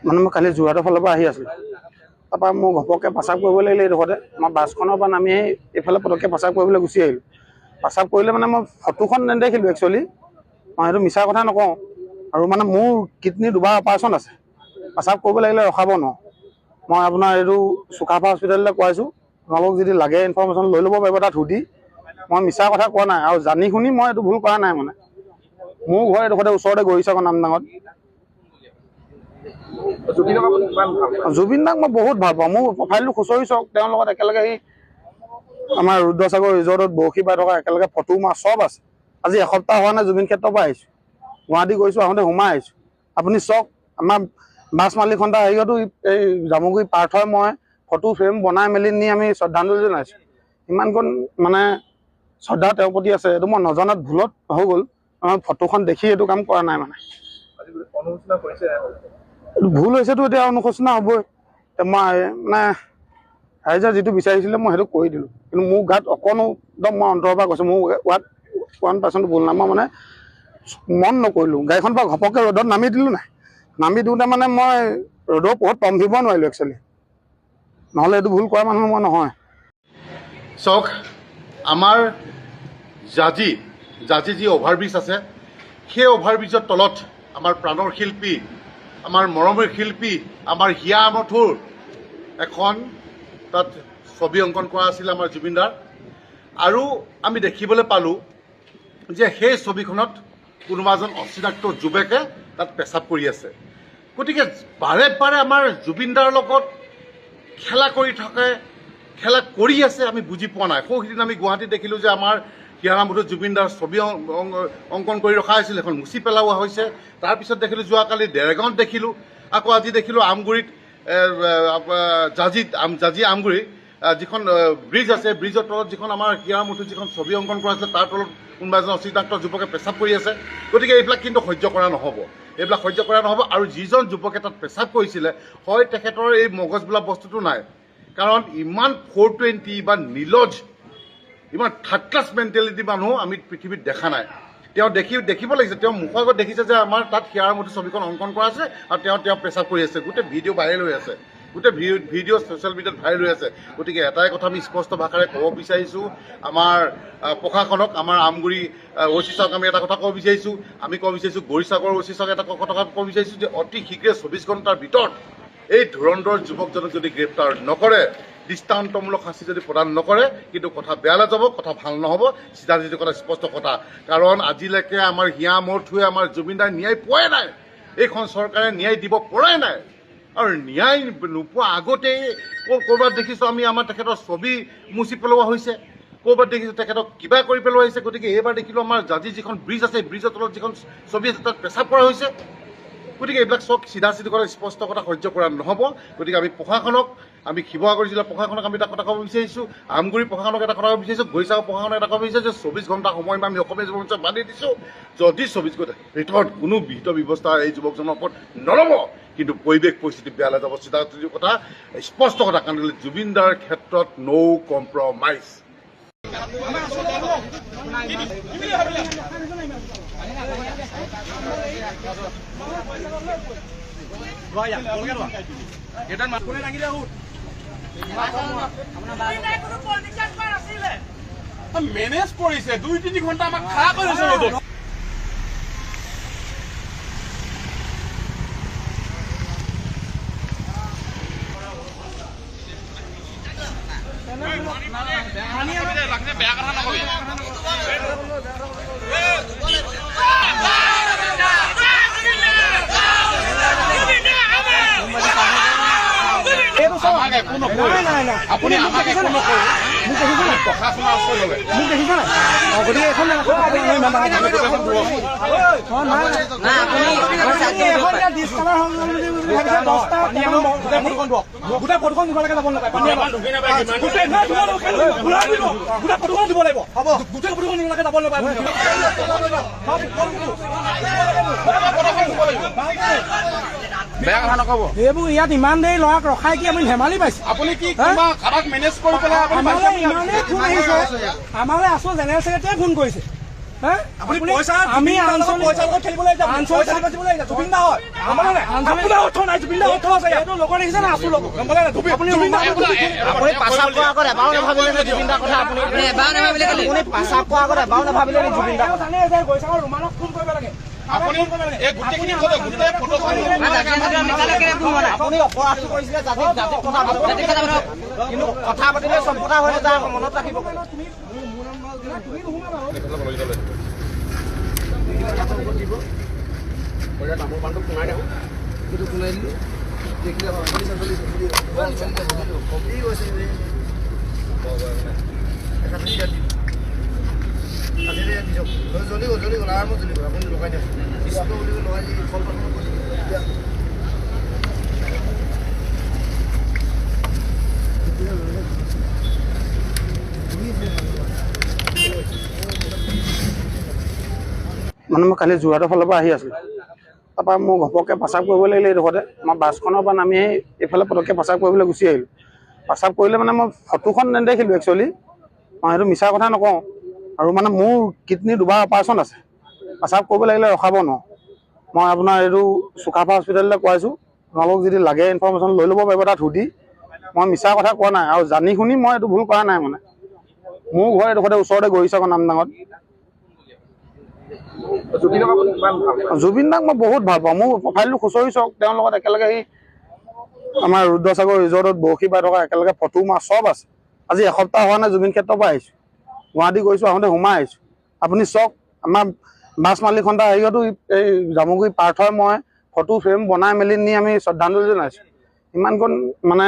মানে মই কালি যোৰহাটৰ ফালৰ পৰা আহি আছিলোঁ তাৰপৰা মই ঘপককৈ প্ৰস্ৰাৱ কৰিব লাগিলে এইডোখৰতে মই বাছখনৰ পৰা নামি এইফালে পটককৈ প্ৰস্ৰাৱ কৰিবলৈ গুচি আহিলোঁ প্ৰস্ৰাৱ কৰিলে মানে মই ফটোখন নেদেখিলোঁ একচুৱেলি মই সেইটো মিছা কথা নকওঁ আৰু মানে মোৰ কিডনী দুবাৰ অপাৰেশ্যন আছে প্ৰস্ৰাৱ কৰিব লাগিলে ৰখাব নোৱাৰোঁ মই আপোনাৰ এইটো চুকাফা হস্পিটেললৈ কোৱাইছোঁ আপোনালোকক যদি লাগে ইনফৰ্মেশ্যন লৈ ল'ব পাৰিব তাত সুধি মই মিছা কথা কোৱা নাই আৰু জানি শুনি মই এইটো ভুল কৰা নাই মানে মোৰ ঘৰ এইডোখৰতে ওচৰতে গৰিচাকৰ নামডাঙত জুবিন দাক মই বহুত ভাল পাওঁ মোৰ প্ৰফাইলটো খুচৰি চাওক তেওঁৰ লগত একেলগে সি আমাৰ ৰুদ্ৰসাগৰ ৰিজৰ্টত বৰশী বাই থকা একেলগে ফটো মাৰ চব আছে আজি এসপ্তাহ হোৱা নাই জুবিন ক্ষেত্ৰৰ পৰা আহিছোঁ গুৱাহাটী গৈছোঁ আহোঁতে সোমাই আহিছোঁ আপুনি চাওক আমাৰ বাছ মালিক সন্থা হেৰিয়তো এই জামুগুৰি পাৰ্থই মই ফটো ফ্ৰেম বনাই মেলি নি আমি শ্ৰদ্ধাঞ্জলি জনাইছোঁ ইমানকণ মানে শ্ৰদ্ধা তেওঁৰ প্ৰতি আছে এইটো মই নজনাত ভুলত হৈ গ'ল ফটোখন দেখি এইটো কাম কৰা নাই মানে এইটো ভুল হৈছেতো এতিয়া অনুশোচনা হ'বই মই মানে ৰাইজে যিটো বিচাৰিছিলে মই সেইটো কৰি দিলোঁ কিন্তু মোৰ গাত অকণো একদম মই অন্তৰৰ পৰা কৈছোঁ মোৰ 1% ভুল নাই মই মানে মন নকৰিলোঁ গাড়ীখন পৰা ঘপককৈ ৰ'দত নামি দিলোঁ নাই নামি দিওঁতে মানে মই ৰ'দৰ পোহৰত পম্পিব নোৱাৰিলোঁ একচুৱেলি নহ'লে এইটো ভুল কৰা মানুহ মই নহয় চাওক আমাৰ জাজি যি অভাৰব্ৰিজ আছে সেই অভাৰব্ৰিজৰ তলত আমাৰ প্ৰাণৰ শিল্পী আমাৰ মৰমৰ শিল্পী আমাৰ হিয়া আমঠুৰ এখন তাত ছবি অংকন কৰা আছিল আমাৰ জুবিনদাৰ আৰু আমি দেখিবলৈ পালোঁ যে সেই ছবিখনত কোনোবা এজন অচিনাক্ত যুৱকে তাত পেচাব কৰি আছে গতিকে বাৰে বাৰে আমাৰ জুবিনদাৰ লগত খেলা কৰি আছে আমি বুজি পোৱা নাই সৌসিদিনা আমি গুৱাহাটীত দেখিলোঁ যে আমাৰ হিয়াৰামঠুৰ জুবিনদাৰ ছবি অংকন কৰি ৰখা হৈছিল এখন মুচি পেলোৱা হৈছে তাৰপিছত দেখিলোঁ যোৱাকালি দেৰগাঁৱত দেখিলোঁ আকৌ আজি দেখিলোঁ আমগুৰিত জাজি আমগুৰি যিখন ব্ৰিজ আছে ব্ৰিজৰ তলত যিখন আমাৰ হিয়াৰামঠুৰ যিখন ছবি অংকন কৰা আছিলে তাৰ তলত কোনোবা এজন অচিনাক্ত যুৱকে পেচাব কৰি আছে গতিকে এইবিলাক কিন্তু সহ্য কৰা নহ'ব আৰু যিজন যুৱকে তাত পেচাব কৰিছিলে হয় তেখেতৰ এই মগজ বোলা বস্তুটো নাই কাৰণ ইমান 420 বা নীলজ ইমান থাৰ্ড ক্লাছ মেণ্টেলিটি মানুহ আমি পৃথিৱীত দেখা নাই তেওঁ দেখিব লাগিছে তেওঁ মুখৰ আগত দেখিছে যে আমাৰ তাত হিয়াৰামঠুৰ ছবিখন অংকন কৰা আছে আৰু তেওঁ পেচাব কৰি আছে গোটেই ভিডিঅ' ভাইৰেল হৈ আছে ভিডিঅ' ছ'চিয়েল মিডিয়াত ভাইৰেল হৈ আছে গতিকে এটাই কথা আমি স্পষ্ট ভাষাৰে ক'ব বিচাৰিছোঁ আমাৰ প্ৰশাসনক আমাৰ আমগুৰি অচিচক আমি এটা কথা ক'ব বিচাৰিছোঁ গৰিচাগৰ অচিচক এটা কথা ক'ব বিচাৰিছোঁ যে অতি শীঘ্ৰে 24 ঘণ্টাৰ ভিতৰত এই ধুৰন্ধৰ যুৱকজনক যদি গ্ৰেপ্তাৰ নকৰে দৃষ্টান্তমূলক শাস্তি যদি প্ৰদান নকৰে কিন্তু কথা বেয়ালৈ যাব কথা ভাল নহ'ব চিধা যিটো কথা স্পষ্ট কথা কাৰণ আজিলৈকে আমাৰ হিয়া আমঠুৱে আমাৰ জুবিনদাৰ ন্যায় পোৱাই নাই এইখন চৰকাৰে ন্যায় দিব পৰাই নাই আৰু ন্যায় নোপোৱা আগতেই ক'ৰবাত দেখিছোঁ আমি আমাৰ তেখেতৰ ছবি মুচি পেলোৱা হৈছে ক'ৰবাত দেখিছোঁ তেখেতক কিবা কৰি পেলোৱা হৈছে গতিকে এইবাৰ দেখিলোঁ আমাৰ জাজি যিখন ব্ৰিজ আছে ব্ৰিজৰ তলত যিখন ছবি আছে তাত পেচাব কৰা হৈছে গতিকে এইবিলাক চব চিধা কথা স্পষ্ট কথা সহ্য কৰা নহ'ব গতিকে আমি শিৱসাগৰ জিলাৰ প্ৰশাসনক আমি এটা কথা ক'ব বিচাৰিছোঁ আমগুৰি প্ৰশাসনক এটা কথা ক'ব বিচাৰিছোঁ গৰিচাগৰ প্ৰশাসনক এটা ক'ব বিচাৰিছোঁ যে 24 ঘণ্টা সময় আমি অসমীয়া যুৱক বান্ধি দিছোঁ যদি 24 ঘণ্টাৰ ভিতৰত কোনো বিহিত ব্যৱস্থা এই যুৱকজনৰ ওপৰত নল'ব কিন্তু পৰিৱেশ পৰিস্থিতি বেয়ালৈ যাব চিধা কথা স্পষ্ট কথা কাৰণ জুবিনদাৰ ক্ষেত্ৰত নৌ কম্প্ৰমাইজ মেনেজ কৰিছে 2-3 ঘণ্টা আমাক খাৰা কৰিছে ৰ'দত বেয়া কথা নকবি আপুনি প্ৰশাসনৰ ওচৰলৈ বেয়া কথা নক'ব। এইবোৰ ইয়াত ইমান দেৰি ল'ৰাক ৰখাই কি আপুনি ধেমালি পাইছে? আপুনি কি কাৰোবাক মেনেজ কৰি পেলাই ইমানেই ফোন আহিছে আমালৈ আছো জেনেৰেল ছেক্ৰেটাৰীয়ে ফোন কৰিছে। আপুনি পইচা আমি আঞ্চলিক খেলিবলৈ জুবিন দা হয় আপোনাৰ অৰ্থ নাই জুবিন দা অৰ্থ আছে এইটো লগত দেখিছে না আছো লগত আপুনি পাচাব কৰাৰ আগত এবাৰো নাভাবিলে নে জুবিন দাৰ কথা? আপুনি এবাৰ নাভাবিলে আপুনি পাচাব কৰাৰ আগত এবাৰো নাভাবিলে নে জুবিন দাৰ কথা? জানে যে গৈছে ৰুমানক ফোন কৰিব লাগে। আপুনি এই গোটেইখিনি গোটেই ফটো আপুনি অপৰাধটো কৰিছিলে জাতিক কথা কিন্তু কথা পাতিলে চব কথা হৈ নাযায়, মনত ৰাখিব। মানে মই কালি যোৰহাটৰ ফালৰ পৰা আহি আছিলোঁ, তাৰপৰা মোৰ ঘপককৈ প্ৰস্ৰাৱ কৰিব লাগিলে এইডোখৰতে। মই বাছখনৰ পৰা নামি এইফালে পটককৈ প্ৰস্ৰাৱ কৰিবলৈ গুচি আহিলোঁ। প্ৰস্ৰাৱ কৰিলে মানে মই ফটোখন নেদেখিলোঁ একচুৱেলি, মই সেইটো মিছা কথা নকওঁ। আৰু মানে মোৰ কিডনী দুবাৰ অপাৰেশ্যন আছে, প্ৰস্ৰাৱ কৰিব লাগিলে ৰখাব নোৱাৰোঁ। মই আপোনাৰ এইটো চুকাফা হস্পিটেললৈ কোৱাইছোঁ, আপোনালোকক যদি লাগে ইনফৰ্মেশ্যন লৈ ল'ব পাৰিব তাত সুধি। মই মিছা কথা কোৱা নাই আৰু জানি শুনি মই এইটো ভুল কৰা নাই। মানে মোৰ ঘৰ এইডোখৰতে ওচৰতে গৰিচাকৰ নামডাঙত। জুবিন দাক মই বহুত ভাল পাওঁ। মোৰ প্ৰফাইলটো খুচৰি চাওক, তেওঁৰ লগত একেলগে সেই আমাৰ ৰুদ্ৰসাগৰ ৰিজৰ্টত বৰশী বাই থকা একেলগে ফটো মাৰ চব আছে। আজি এসপ্তাহ হোৱা নাই জুবিন ক্ষেত্ৰৰ পৰা আহিছোঁ, গুৱাহাটী গৈছোঁ, আহোঁতে সোমাই আহিছোঁ। আপুনি চাওক, আমাৰ বাছ মালিক সন্থা হেৰিয়তো এই জামুগুৰি পাৰ্থই মই ফটো ফ্ৰেম বনাই মেলি নি আমি শ্ৰদ্ধাঞ্জলি জনাইছোঁ। ইমানকণ মানে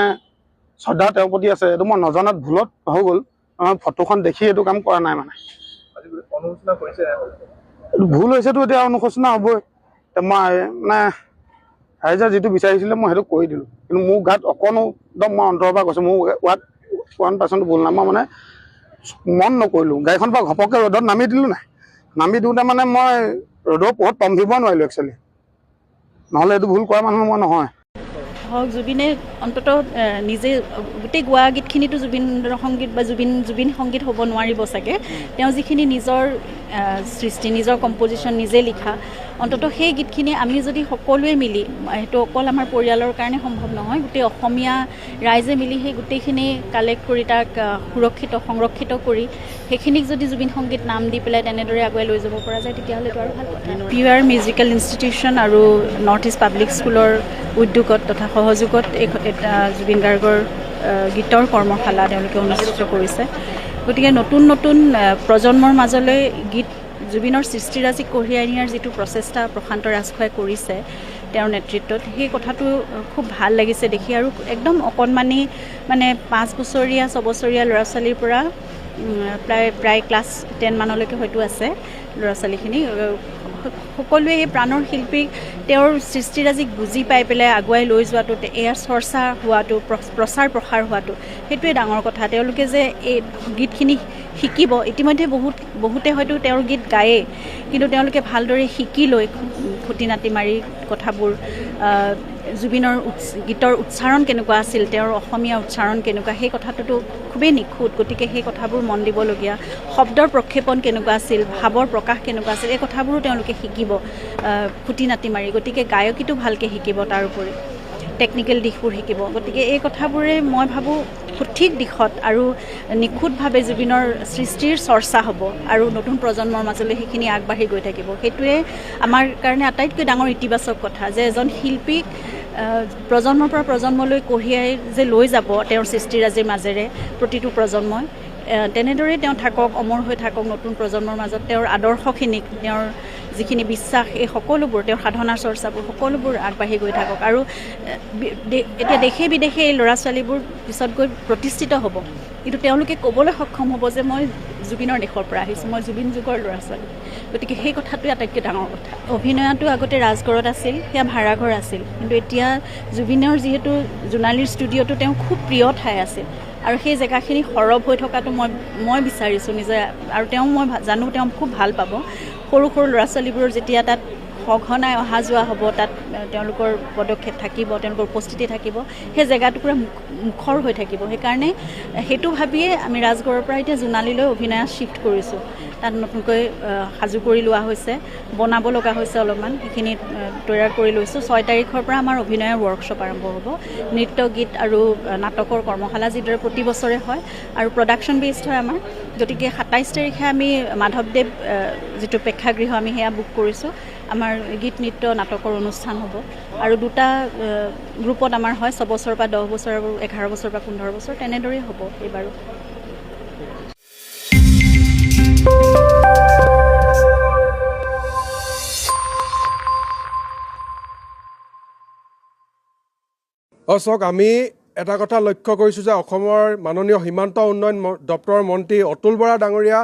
শ্ৰদ্ধা তেওঁৰ প্ৰতি আছে, এইটো মই নজনাত ভুলত হৈ গ'ল। আমাৰ ফটোখন দেখি এইটো কাম কৰা নাই। মানে ভুল হৈছেতো, এতিয়া অনুশোচনা হ'বই। মই মানে ৰাইজে যিটো বিচাৰিছিলে মই সেইটো কৰি দিলোঁ, কিন্তু মোৰ গাত অকণো একদম মই অন্তৰৰ পৰা কৈছোঁ, মোৰ 1% ভুল নাই। মই মানে মন নকৰিলোঁ, গাড়ীখনৰ পৰা ঘপককৈ ৰ'দত নামি দিলোঁ নাই। নামি দিওঁতে মানে মই ৰ'দৰ পোহৰত তম্ভিব নোৱাৰিলোঁ একচুৱেলি, নহ'লে এইটো ভুল কৰা মানুহ মই নহয়। হওক জুবিনে অন্ততঃ নিজে গোটেই গোৱা গীতখিনিতো জুবিনৰ সংগীত বা জুবিন সংগীত হ'ব নোৱাৰিব চাগে। তেওঁ যিখিনি নিজৰ সৃষ্টি, নিজৰ কম্পজিশ্যন নিজে লিখা, অন্ততঃ সেই গীতখিনি আমি যদি সকলোৱে মিলি, সেইটো অকল আমাৰ পৰিয়ালৰ কাৰণে সম্ভৱ নহয়, গোটেই অসমীয়া ৰাইজে মিলি সেই গোটেইখিনি কালেক্ট কৰি তাক সংৰক্ষিত কৰি সেইখিনিক যদি জুবিন সংগীত নাম দি পেলাই তেনেদৰে আগুৱাই লৈ যাব পৰা যায়, তেতিয়াহ'লেতো আৰু ভাল কথা। পিউআৰ মিউজিকেল ইনষ্টিটিউশ্যন আৰু নৰ্থ ইষ্ট পাব্লিক স্কুলৰ উদ্যোগত তথা সহযোগত এটা জুবিন গাৰ্গৰ গীতৰ কৰ্মশালা তেওঁলোকে অনুষ্ঠিত কৰিছে। গতিকে নতুন প্ৰজন্মৰ মাজলৈ জুবিনৰ সৃষ্টিৰাজিক কঢ়িয়াই নিয়াৰ যিটো প্ৰচেষ্টা প্ৰশান্ত ৰাজখোৱাই কৰিছে তেওঁৰ নেতৃত্বত, সেই কথাটো খুব ভাল লাগিছে দেখি। আৰু একদম অকণমানি মানে 5 বছৰীয়া 6 বছৰীয়া ল'ৰা ছোৱালীৰ পৰা প্ৰায় ক্লাছ 10 মানলৈকে হয়তো আছে ল'ৰা ছোৱালীখিনি, সকলোৱে এই প্ৰাণৰ শিল্পীক তেওঁৰ সৃষ্টিৰাজিক বুজি পাই পেলাই আগুৱাই লৈ যোৱাটো, ইয়াৰ চৰ্চা হোৱাটো, প্ৰচাৰ প্ৰসাৰ হোৱাটো, সেইটোৱে ডাঙৰ কথা। তেওঁলোকে যে এই গীতখিনি শিকিব, ইতিমধ্যে বহুতে হয়তো তেওঁৰ গীত গায়েই, কিন্তু তেওঁলোকে ভালদৰে শিকি লৈ খুটি নাটি মাৰি কথাবোৰ, জুবিনৰ গীতৰ উচ্চাৰণ কেনেকুৱা আছিল, তেওঁৰ অসমীয়া উচ্চাৰণ কেনেকুৱা, সেই কথাটোতো খুবেই নিখুঁত। গতিকে সেই কথাবোৰ মন দিবলগীয়া, শব্দৰ প্ৰক্ষেপণ কেনেকুৱা আছিল, ভাৱৰ প্ৰকাশ কেনেকুৱা আছিল, এই কথাবোৰো তেওঁলোকে শিকিব খুটি নাটি মাৰি। গতিকে গায়কীটো ভালকৈ শিকিব, তাৰোপৰি টেকনিকেল দিশবোৰ শিকিব। গতিকে এই কথাবোৰে মই ভাবোঁ সঠিক দিশত আৰু নিখুঁতভাৱে জুবিনৰ সৃষ্টিৰ চৰ্চা হ'ব আৰু নতুন প্ৰজন্মৰ মাজলৈ সেইখিনি আগবাঢ়ি গৈ থাকিব। সেইটোৱে আমাৰ কাৰণে আটাইতকৈ ডাঙৰ ইতিবাচক কথা, যে এজন শিল্পীক প্ৰজন্মৰ পৰা প্ৰজন্মলৈ কঢ়িয়াই যে লৈ যাব তেওঁৰ সৃষ্টিৰাজিৰ মাজেৰে প্ৰতিটো প্ৰজন্মই, তেনেদৰে তেওঁ থাকক, অমৰ হৈ থাকক নতুন প্ৰজন্মৰ মাজত। তেওঁৰ আদৰ্শখিনিক, তেওঁৰ যিখিনি বিশ্বাস, এই সকলোবোৰ, তেওঁৰ সাধনাৰ চৰ্চাবোৰ সকলোবোৰ আগবাঢ়ি গৈ থাকক। আৰু এতিয়া দেশে বিদেশে এই ল'ৰা ছোৱালীবোৰ পিছত গৈ প্ৰতিষ্ঠিত হ'ব, কিন্তু তেওঁলোকে ক'বলৈ সক্ষম হ'ব যে মই জুবিনৰ দেশৰ পৰা আহিছোঁ, মই জুবিন যুগৰ ল'ৰা ছোৱালী, গতিকে সেই কথাটোৱে আটাইতকৈ ডাঙৰ কথা। অভিনয়টো আগতে ৰাজগড়ত আছিল, সেয়া ভাড়াঘৰ আছিল, কিন্তু এতিয়া জুবিনৰ যিহেতু জোনালীৰ ষ্টুডিঅ'টো তেওঁ খুব প্ৰিয় ঠাই আছিল আৰু সেই জেগাখিনি সৰব হৈ থকাটো মই বিচাৰিছোঁ নিজে, আৰু তেওঁ মই জানো তেওঁ খুব ভাল পাব। সৰু সৰু ল'ৰা ছোৱালীবোৰৰ যেতিয়া তাত সঘনাই অহা যোৱা হ'ব, তাত তেওঁলোকৰ পদক্ষেপ থাকিব, তেওঁলোকৰ উপস্থিতি থাকিব, সেই জেগাটো পূৰা মুখৰ হৈ থাকিব। সেইকাৰণে সেইটো ভাবিয়ে আমি ৰাজগড়ৰ পৰা এতিয়া জোনালীলৈ অভিনয় শ্বিফ্ট কৰিছোঁ। তাত নতুনকৈ সাজু কৰি লোৱা হৈছে, বনাব লগা হৈছে অলপমান, সেইখিনি তৈয়াৰ কৰি লৈছোঁ। 6 তাৰিখৰ পৰা আমাৰ অভিনয়ৰ ৱৰ্কশ্বপ আৰম্ভ হ'ব। নৃত্য, গীত আৰু নাটকৰ কৰ্মশালা যিদৰে প্ৰতি বছৰে হয় আৰু প্ৰডাকশ্যন বেছড হয় আমাৰ, গতিকে 27 তাৰিখে আমি মাধৱদেৱ যিটো প্ৰেক্ষাগৃহ আমি সেয়া বুক কৰিছোঁ। আমাৰ গীত, নৃত্য, নাটকৰ অনুষ্ঠান হ'ব আৰু 2টা গ্ৰুপত আমাৰ হয়, 6 বছৰৰ পৰা 10 বছৰ আৰু 11 বছৰ পৰা 15 বছৰ, তেনেদৰেই হ'ব এইবাৰো। চাওক, আমি এটা কথা লক্ষ্য কৰিছোঁ যে অসমৰ মাননীয় সীমান্ত উন্নয়ন দপ্তৰৰ মন্ত্ৰী অতুল বৰা ডাঙৰীয়া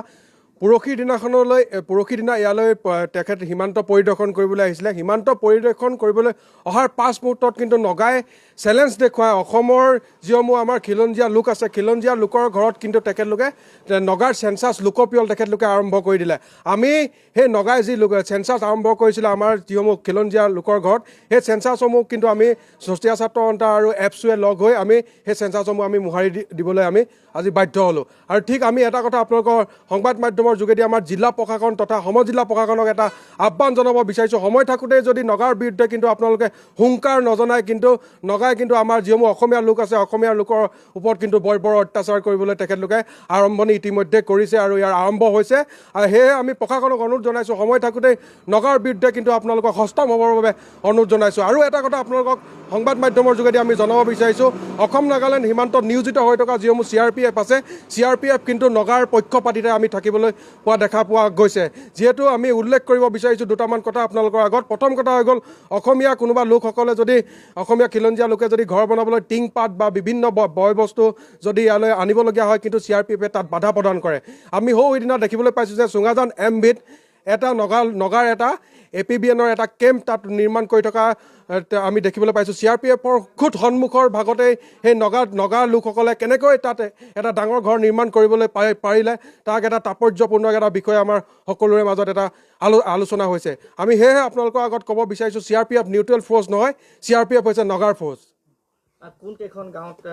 পৰহি দিনা ইয়ালৈ তেখেত সীমান্ত পৰিদৰ্শন কৰিবলৈ আহিছিলে। সীমান্ত পৰিদৰ্শন কৰিবলৈ অহাৰ 5 মুহূৰ্তত কিন্তু নগাই চেলেঞ্জ দেখুৱাই অসমৰ যিসমূহ আমাৰ খিলঞ্জীয়া লোক আছে, খিলঞ্জীয়া লোকৰ ঘৰত কিন্তু তেখেতলোকে নগাৰ চেঞ্চাছ লোকপিয়ল তেখেতলোকে আৰম্ভ কৰি দিলে। আমি সেই নগাই যি চেঞ্চাছ আৰম্ভ কৰিছিলে আমাৰ যিসমূহ খিলঞ্জীয়া লোকৰ ঘৰত, সেই চেঞ্চাছসমূহ কিন্তু আমি সস্তীয়া ছাত্ৰ সন্থা আৰু এপছুৱে লগ হৈ আমি সেই চেঞ্চাছসমূহ আমি মোহাৰি দিবলৈ আমি আজি বাধ্য হ'লোঁ। আৰু ঠিক আমি এটা কথা আপোনালোকৰ সংবাদ মাধ্যমৰ যোগেদি আমাৰ জিলা প্ৰশাসন তথা সমজিলা প্ৰশাসনক এটা আহ্বান জনাব বিচাৰিছোঁ। সময় থাকোঁতেই যদি নগাৰ বিৰুদ্ধে কিন্তু আপোনালোকে হুংকাৰ নজনায়, কিন্তু নগাই কিন্তু আমাৰ যিসমূহ অসমীয়া লোক আছে, অসমীয়া লোকৰ ওপৰত কিন্তু বৰ অত্যাচাৰ কৰিবলৈ তেখেতলোকে আৰম্ভণি ইতিমধ্যে কৰিছে আৰু ইয়াৰ আৰম্ভ হৈছে। আৰু সেয়ে আমি প্ৰশাসনক অনুৰোধ জনাইছোঁ, সময় থাকোঁতেই নগাৰ বিৰুদ্ধে কিন্তু আপোনালোকক সষ্টম হ'বৰ বাবে অনুৰোধ জনাইছোঁ। আৰু এটা কথা আপোনালোকক সংবাদ মাধ্যমৰ যোগেদি আমি জনাব বিচাৰিছোঁ, অসম নাগালেণ্ড সীমান্তত নিয়োজিত হৈ থকা যিসমূহ CRPF আছে, CRPF কিন্তু নগাৰ পক্ষপাতিতে আমি থাকিবলৈ দেখা পোৱা গৈছে। যিহেতু আমি উল্লেখ কৰিব বিচাৰিছোঁ 2টামান কথা আপোনালোকৰ আগত। প্ৰথম কথা হৈ গ'ল, অসমীয়া কোনোবা লোকসকলে যদি, অসমীয়া খিলঞ্জীয়া লোকে যদি ঘৰ বনাবলৈ টিং পাত বা বিভিন্ন বয় বস্তু যদি ইয়ালৈ আনিবলগীয়া হয়, কিন্তু CRPFে তাত বাধা প্ৰদান কৰে। আমি সিদিনা দেখিবলৈ পাইছোঁ যে চুঙাজান MVত এটা নগাৰ এটা APBNৰ এটা কেম্প তাত নিৰ্মাণ কৰি থকা আমি দেখিবলৈ পাইছোঁ। CRPFৰ খুদ সন্মুখৰ ভাগতেই সেই নগাৰ লোকসকলে কেনেকৈ তাত এটা ডাঙৰ ঘৰ নিৰ্মাণ কৰিবলৈ পাৰিলে, তাক এটা তাৎপৰ্যপূৰ্ণ এটা বিষয় আমাৰ সকলোৰে মাজত এটা আলোচনা হৈছে। আমি সেয়েহে আপোনালোকৰ আগত ক'ব বিচাৰিছোঁ, CRPF নিউট্ৰেল ফ'ৰ্চ নহয়, CRPF হৈছে নগাৰ ফ'ৰ্চ। কোনকেইখন গাঁৱত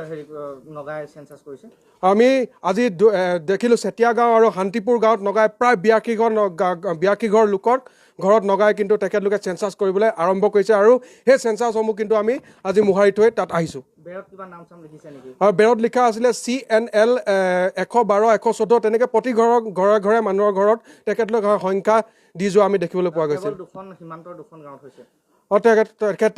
নগাই চেঞ্চাছ কৰিছে? আমি আজি দেখিলোঁ চেতিয়া গাঁও আৰু শান্তিপুৰ গাঁৱত নগাই প্ৰায় 82 ঘৰ লোকৰ ঘৰত নগাই কিন্তু তেখেতলোকে চেঞ্চাছ কৰিবলৈ আৰম্ভ কৰিছে আৰু সেই চেঞ্চাছসমূহ কিন্তু আমি আজি মোহাৰি থৈ তাত আহিছোঁ। বেৰত কিবা নাম চাম লিখিছে নেকি? বেৰত লিখা আছিলে CNL 112, 114, তেনেকৈ প্ৰতি ঘৰে ঘৰে মানুহৰ ঘৰত তেখেতলোকৰ সংখ্যা দি যোৱা আমি দেখিবলৈ পোৱা গৈছিল। সীমান্তৰ 2খন গাঁৱত হৈছে।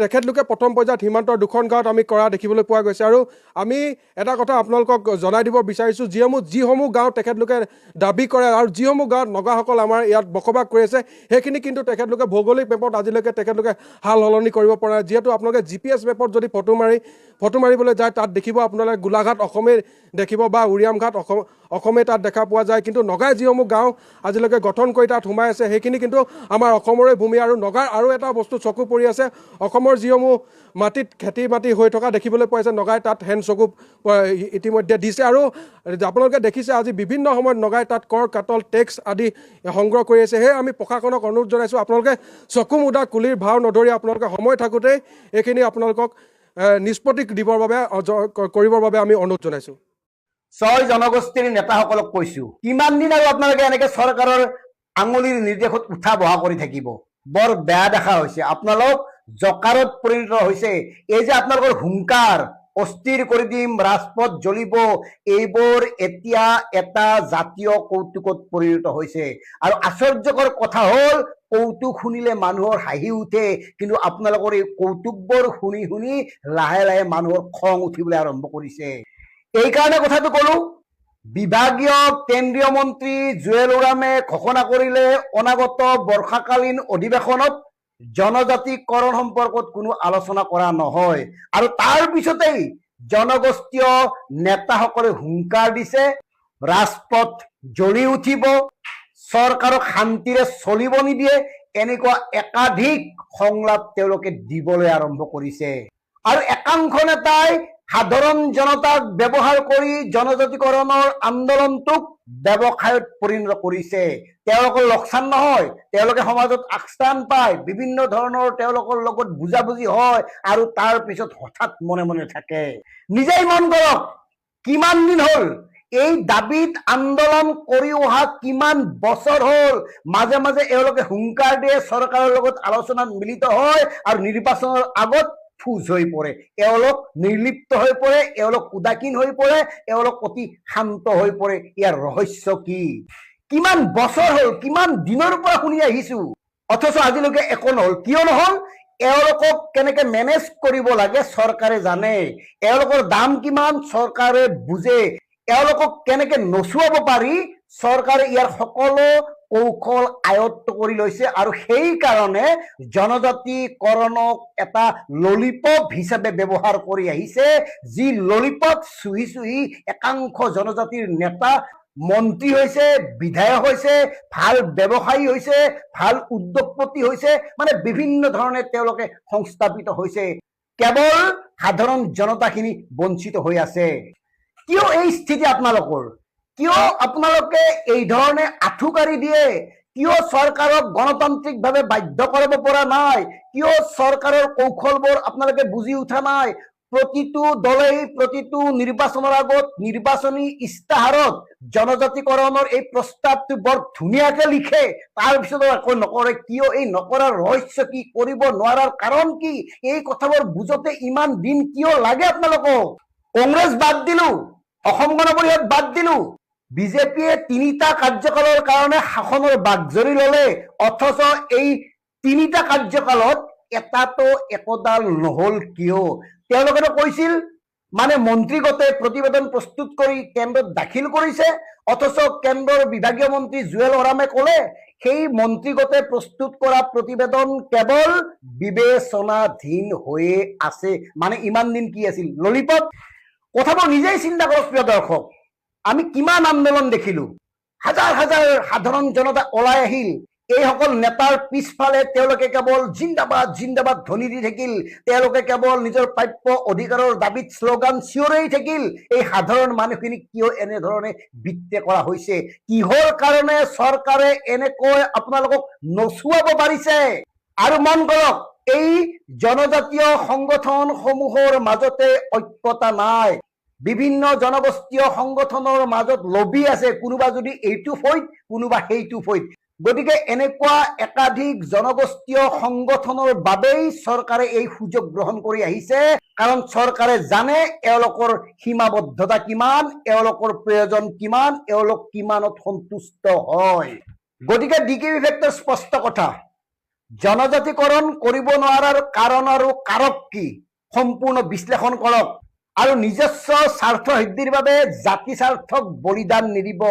তেখেতলোকে প্ৰথম পৰ্যায়ত সীমান্তৰ 2খন গাঁৱত আমি কৰা দেখিবলৈ পোৱা গৈছে। আৰু আমি এটা কথা আপোনালোকক জনাই দিব বিচাৰিছোঁ, যিসমূহ গাঁও তেখেতলোকে দাবী কৰে আৰু যিসমূহ গাঁৱত নগাসকল আমাৰ ইয়াত বসবাস কৰি আছে, সেইখিনি কিন্তু তেখেতলোকে ভৌগোলিক মেপত আজিলৈকে তেখেতলোকে সাল সলনি কৰিব পৰা নাই। যিহেতু আপোনালোকে GPS মেপত যদি ফটো মাৰিবলৈ যায়, তাত দেখিব আপোনালোকে গোলাঘাট অসমেই দেখিব বা উৰিয়ামঘাট অসমেই তাত দেখা পোৱা যায়, কিন্তু নগাই যিসমূহ গাঁও আজিলৈকে গঠন কৰি তাত সোমাই আছে, সেইখিনি কিন্তু আমাৰ অসমৰে ভূমি। আৰু নগাৰ আৰু এটা বস্তু চকু পৰি আছে, অসমৰ যিসমূহ মাটিত খেতি মাটি হৈ থকা দেখিবলৈ পোৱা যায়, নগাই তাত হেণ্ড চকু ইতিমধ্যে দিছে। আৰু আপোনালোকে দেখিছে আজি বিভিন্ন সময়ত নগাই তাত কৰ কাটল টেক্স আদি সংগ্ৰহ কৰি আছে। সেয়ে আমি প্ৰশাসনক অনুৰোধ জনাইছোঁ, আপোনালোকে চকু মুদা কুলিৰ ভাও নধৰি আপোনালোকে সময় থাকোঁতেই এইখিনি আপোনালোকক নিষ্পত্তি কৰিবৰ বাবে আমি অনুৰোধ জনাইছোঁ। 6 জনগোষ্ঠীৰ নেতাসকলক কৈছোঁ, কিমান দিন আৰু আপোনালোকে এনেকৈ চৰকাৰৰ আঙুলিৰ নিৰ্দেশত উঠা বহা কৰি থাকিব? বৰ বেয়া দেখা হৈছে, আপোনালোক জকাৰত পৰিণত হৈছে। এই যে আপোনালোকৰ হুংকাৰ, অস্থিৰ কৰি দিম, ৰাজপথ জ্বলিব, এইবোৰ এতিয়া এটা জাতীয় কৌতুকত পৰিণত হৈছে। আৰু আশ্চৰ্যকৰ কথা হ'ল, কৌতুক শুনিলে মানুহৰ হাঁহি উঠে, কিন্তু আপোনালোকৰ এই কৌতুকবোৰ শুনি শুনি লাহে লাহে মানুহৰ খং উঠিবলৈ আৰম্ভ কৰিছে। এইকাৰণে কথাটো ক'লো, বিভাগীয় কেন্দ্ৰীয় মন্ত্ৰী জুৱেল ওৰামে ঘোষণা কৰিলে অনাগত বৰ্ষাকালীন অধিৱেশনত জনজাতিকৰণ সম্পৰ্কত কোনো আলোচনা কৰা নহয়। আৰু তাৰ পিছতেই জনগোষ্ঠীয় নেতাসকলে হুংকাৰ দিছে, ৰাজপথ জ্বলি উঠিব, চৰকাৰক শান্তিৰে চলিব নিদিয়ে, এনেকুৱা একাধিক সংলাপ তেওঁলোকে দিবলৈ আৰম্ভ কৰিছে। আৰু একাংশ নেতাই সাধাৰণ জনতাক ব্যৱহাৰ কৰি জনজাতিকৰণৰ আন্দোলনটোক ব্যৱসায়ত পৰিণত কৰিছে। তেওঁলোকৰ লোকচান নহয়, তেওঁলোকে সমাজত আগস্থান পায়, বিভিন্ন ধৰণৰ তেওঁলোকৰ লগত বুজাবুজি হয় আৰু তাৰ পিছত হঠাৎ মনে মনে থাকে। নিজেই মন কৰক, কিমান দিন হ'ল এই দাবীত আন্দোলন কৰি অহা, কিমান বছৰ হ'ল। মাজে মাজে এওঁলোকে হুংকাৰ দিয়ে, চৰকাৰৰ লগত আলোচনাত মিলিত হয় আৰু নিৰ্বাচনৰ আগত ফুজ হৈ পৰে, এওঁলোক নিৰ্লিপ্ত হৈ পৰে, এওঁলোক উদাসীন হৈ পৰে, এওঁলোক অতি শান্ত হৈ পৰে। ইয়াৰ ৰহস্য কি? কিমান বছৰ হ'ল, কিমান দিনৰ পৰা শুনি আহিছো, অথচ আজিলৈকে একো নহল। কিয় নহল? এওঁলোকক কেনেকে মেনেজ কৰিব লাগে চৰকাৰে জানে, এওঁলোকৰ দাম কিমান চৰকাৰে বুজে, এওঁলোকক কেনেকে নচুৱাব পাৰি চৰকাৰে ইয়াৰ সকলো কৌশল আয়ত্ত কৰি লৈছে। আৰু সেই কাৰণে জনজাতিকৰণক এটা ললিপপ হিচাপে ব্যৱহাৰ কৰি আহিছে, যি ললিপপ চুহি চুহি একাংশ জনজাতিৰ নেতা মন্ত্ৰী হৈছে, বিধায়ক হৈছে, ভাল ব্যৱসায়ী হৈছে, ভাল উদ্যোগপতি হৈছে, মানে বিভিন্ন ধৰণে তেওঁলোকে সংস্থাপিত হৈছে। কেৱল সাধাৰণ জনতাখিনি বঞ্চিত হৈ আছে। কিয় এই স্থিতি আপোনালোকৰ? কিয় আপোনালোকে এই ধৰণে আঁঠুকাৰি দিয়ে? কিয় চৰকাৰক গণতান্ত্ৰিকভাৱে বাধ্য কৰাব পৰা নাই? কিয় চৰকাৰৰ কৌশলবোৰ আপোনালোকে বুজি উঠা নাই? প্ৰতিটো দলেই প্ৰতিটো নিৰ্বাচনৰ আগত নিৰ্বাচনী ইস্তাহাৰত জনজাতিকৰণৰ এই প্ৰস্তাৱটো বৰ ধুনীয়াকে লিখে, তাৰপিছত একো নকৰে। কিয়? এই নকৰাৰ ৰহস্য কি? কৰিব নোৱাৰাৰ কাৰণ কি? এই কথাবোৰ বুজোতে ইমান দিন কিয় লাগে আপোনালোকক? কংগ্ৰেছ বাদ দিলো, অসম গণ পৰিষদ বাদ দিলো, বিজেপিয়ে 3টা কাৰ্যকালৰ কাৰণে শাসনৰ বাগজৰি ললে, অথচ এই 3টা কাৰ্যকালত এটাতো একোডাল নহল কিয়? তেওঁলোকেতো কৈছিল মানে মন্ত্ৰীগতে প্ৰতিবেদন প্ৰস্তুত কৰি কেন্দ্ৰত দাখিল কৰিছে, অথচ কেন্দ্ৰৰ বিভাগীয় মন্ত্ৰী জুৱেল ওৰামে ক'লে সেই মন্ত্ৰীগতে প্ৰস্তুত কৰা প্ৰতিবেদন কেৱল বিবেচনাধীন হৈয়ে আছে। মানে ইমান দিন কি আছিল? ললিপপ। কথাবোৰ নিজেই চিন্তা কৰক প্ৰিয় দৰ্শক। আমি কিমান আন্দোলন দেখিলো, হাজাৰ হাজাৰ সাধাৰণ জনতা ওলাই আহিল, এইসকল নেতাৰ পিছফালে তেওঁলোকে কেৱল জিন্দাবাদ জিন্দাবাদ ধ্বনি দি থাকিল, তেওঁলোকে কেৱল নিজৰ প্ৰাপ্য অধিকাৰৰ দাবীত শ্লোগান চিঞৰি থাকিল। এই সাধাৰণ মানুহখিনিক কিয় এনেধৰণে বিত্তে কৰা হৈছে? কিহৰ কাৰণে চৰকাৰে এনেকৈ আপোনালোকক নচুৱাব পাৰিছে? আৰু মন কৰক, এই জনজাতীয় সংগঠন সমূহৰ মাজতে ঐক্যতা নাই, বিভিন্ন জনগোষ্ঠীয় সংগঠনৰ মাজত লবি আছে, কোনোবা যদি এইটো ফৈদ, কোনোবা সেইটো ফৈদ। গতিকে এনেকুৱা একাধিক জনগোষ্ঠীয় সংগঠনৰ বাবেই চৰকাৰে এই সুযোগ গ্ৰহণ কৰি আহিছে, কাৰণ চৰকাৰে জানে এওঁলোকৰ সীমাবদ্ধতা কিমান, এওঁলোকৰ প্ৰয়োজন কিমান, এওঁলোক কিমানত সন্তুষ্ট হয়। গতিকে ডিকিবি ফেক্টৰ স্পষ্ট কথা, জনজাতিকৰণ কৰিব নোৱাৰাৰ কাৰণ আৰু কাৰক কি সম্পূৰ্ণ বিশ্লেষণ কৰক, আৰু নিজস্ব স্বাৰ্থ সিদ্ধিৰ বাবে জাতি স্বাৰ্থক বলিদান নিদিব।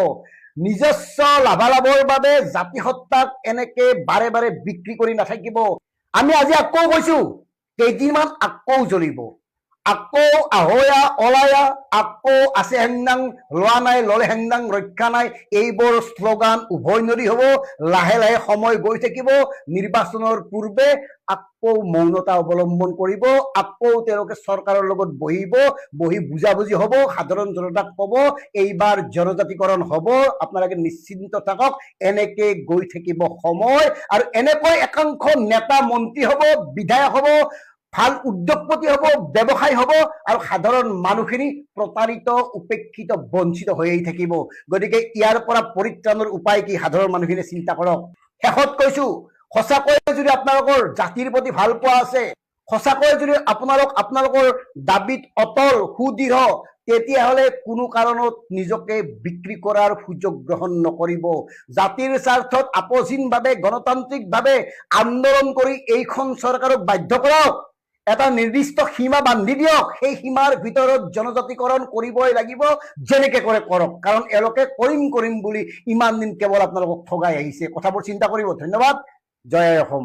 নিজস্ব লাভালাভৰ বাবে জাতিসত্তাক এনেকে বাৰে বাৰে বিক্ৰী কৰি নাথাকিব। আমি আজি আকৌ কৈছো, কেইদিনমান আকৌ জ্বলিব, আকৌ আহয়া অলায়া, আকৌ আছে হেংদাং, লোৱা নাই ললে হেংদাং, ৰক্ষা নাই, এইবোৰ শ্লোগান উভৈনদী হব। লাহে লাহে সময় গৈ থাকিব, নিৰ্বাচনৰ পূৰ্বে আকৌ মৌনতা অৱলম্বন কৰিব, আকৌ তেওঁলোকে চৰকাৰৰ লগত বহি বুজাবুজি হব, সাধাৰণ জনতাক কব এইবাৰ জনজাতিকৰণ হব, আপোনালোকে নিশ্চিন্ত থাকক। এনেকে গৈ থাকিব সময়, আৰু এনেকৈ একাংশ নেতা মন্ত্ৰী হব, বিধায়ক হব, ভাল উদ্যোগপতি হব, ব্যৱসায়ী হব, আৰু সাধাৰণ মানুহখিনি প্ৰতাৰিত, উপেক্ষিত, বঞ্চিত হৈয়ে থাকিব। গতিকে ইয়াৰ পৰা পৰিত্ৰাণৰ উপায় কি সাধাৰণ মানুহখিনিয়ে চিন্তা কৰক। শেষত কৈছো, সঁচাকৈয়ে যদি আপোনালোকৰ জাতিৰ প্ৰতি ভাল পোৱা আছে, সঁচাকৈয়ে যদি আপোনালোকৰ দাবীত অটল সুদৃঢ়, তেতিয়াহ'লে কোনো কাৰণত নিজকে বিক্ৰী কৰাৰ সুযোগ গ্ৰহণ নকৰিব। জাতিৰ স্বাৰ্থত আপোচহীনভাৱে গণতান্ত্ৰিকভাৱে আন্দোলন কৰি এইখন চৰকাৰক বাধ্য কৰক, এটা নিৰ্দিষ্ট সীমা বান্ধি দিয়ক, সেই সীমাৰ ভিতৰত জনজাতিকৰণ কৰিবই লাগিব, যেনেকে কৰে কৰক, কাৰণ এওঁলোকে কৰিম বুলি ইমান দিন কেৱল আপোনালোকক ঠগাই আহিছে। কথাবোৰ চিন্তা কৰিব। ধন্যবাদ। জয় অসম।